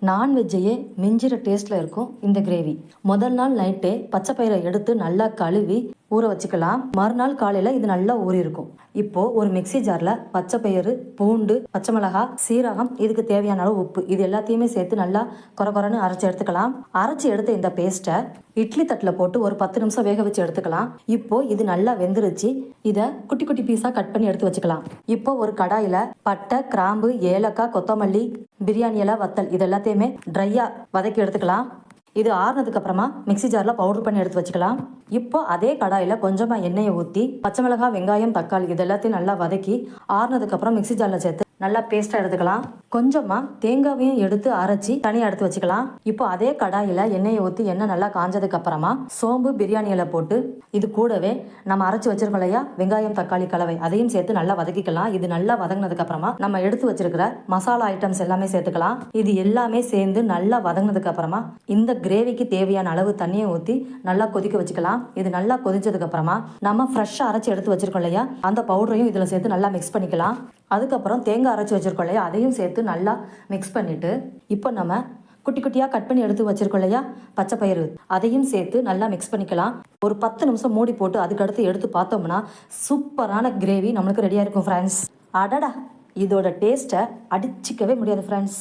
நான்வெஜ்ஜையே மிஞ்சிற டேஸ்ட்டில் இருக்கும் இந்த கிரேவி. முதல் நாள் நைட்டே பச்சை பயிரை எடுத்து நல்லா கழுவி ஊற வச்சுக்கலாம். மறுநாள் காலையில் இது நல்லா ஊறி இருக்கும். இப்போ ஒரு மிக்சி ஜாரில் பச்சை பயிறு, பூண்டு, பச்சை மிளகாய், சீரகம், இதுக்கு தேவையான அளவு உப்பு, இது எல்லாத்தையுமே சேர்த்து நல்லா கொரன்னு அரைச்சி எடுத்துக்கலாம். அரைச்சி எடுத்த இந்த பேஸ்ட்டை இட்லி தட்டில் போட்டு ஒரு 10 நிமிஷம் வேக வச்சு எடுத்துக்கலாம். இப்போ இது நல்லா வெந்துருச்சு. இதை குட்டி குட்டி பீஸாக கட் பண்ணி எடுத்து வச்சுக்கலாம். இப்போ ஒரு கடாயில் பட்டை, கிராம்பு, ஏலக்காய், கொத்தமல்லி, பிரியாணி இலை, வத்தல் இது எல்லாத்தையுமே ட்ரையாக வதக்கி எடுத்துக்கலாம். இது ஆறுனதுக்கு அப்புறமா மிக்சி ஜாரில் பவுடர் பண்ணி எடுத்து வச்சுக்கலாம். இப்போ அதே கடாயில் கொஞ்சமாக எண்ணெயை ஊற்றி பச்சை மிளகாய், வெங்காயம், தக்காளி இது எல்லாத்தையும் நல்லா வதக்கி ஆறுனதுக்கு அப்புறம் மிக்சி ஜாரில் சேர்த்து நல்லா பேஸ்ட்டாக எடுத்துக்கலாம். கொஞ்சமாக தேங்காவையும் எடுத்து அரைச்சி தனியாக எடுத்து வச்சுக்கலாம். இப்போ அதே கடாயில் எண்ணெயை ஊற்றி எண்ணெய் நல்லா காஞ்சதுக்கு அப்புறமா சோம்பு, பிரியாணி இலை போட்டு இது கூடவே நம்ம அரைச்சி வச்சிருக்கோம் இல்லையா வெங்காயம், தக்காளி கலவை, அதையும் சேர்த்து நல்லா வதக்கிக்கலாம். இது நல்லா வதங்கினதுக்கு அப்புறமா நம்ம எடுத்து வச்சிருக்கிற மசாலா ஐட்டம்ஸ் எல்லாமே சேர்த்துக்கலாம். இது எல்லாமே சேர்ந்து நல்லா வதங்கினதுக்கு அப்புறமா இந்த கிரேவிக்கு தேவையான அளவு தண்ணியை ஊற்றி நல்லா கொதிக்க வச்சுக்கலாம். இது நல்லா கொதிச்சதுக்கு அப்புறமா நம்ம ஃப்ரெஷ்ஷாக அரைச்சி எடுத்து வச்சிருக்கோம் இல்லையா அந்த பவுடரையும் இதில் சேர்த்து நல்லா மிக்ஸ் பண்ணிக்கலாம். அதுக்கப்புறம் தேங்காய் அரைச்சி வச்சிருக்கோம் இல்லையா அதையும் சேர்த்து நல்லா மிக்ஸ் பண்ணிட்டு இப்போ நம்ம குட்டி குட்டியாக கட் பண்ணி எடுத்து வச்சிருக்கோம் இல்லையா பச்சை பயிறு, அதையும் சேர்த்து நல்லா மிக்ஸ் பண்ணிக்கலாம். ஒரு 10 நிமிஷம் மூடி போட்டு அதுக்கடுத்து எடுத்து பார்த்தோம்னா சூப்பரான கிரேவி நம்மளுக்கு ரெடியாக இருக்கும் ஃப்ரெண்ட்ஸ். அடடா, இதோட டேஸ்ட்டை அடிச்சிக்கவே முடியாது ஃப்ரெண்ட்ஸ்.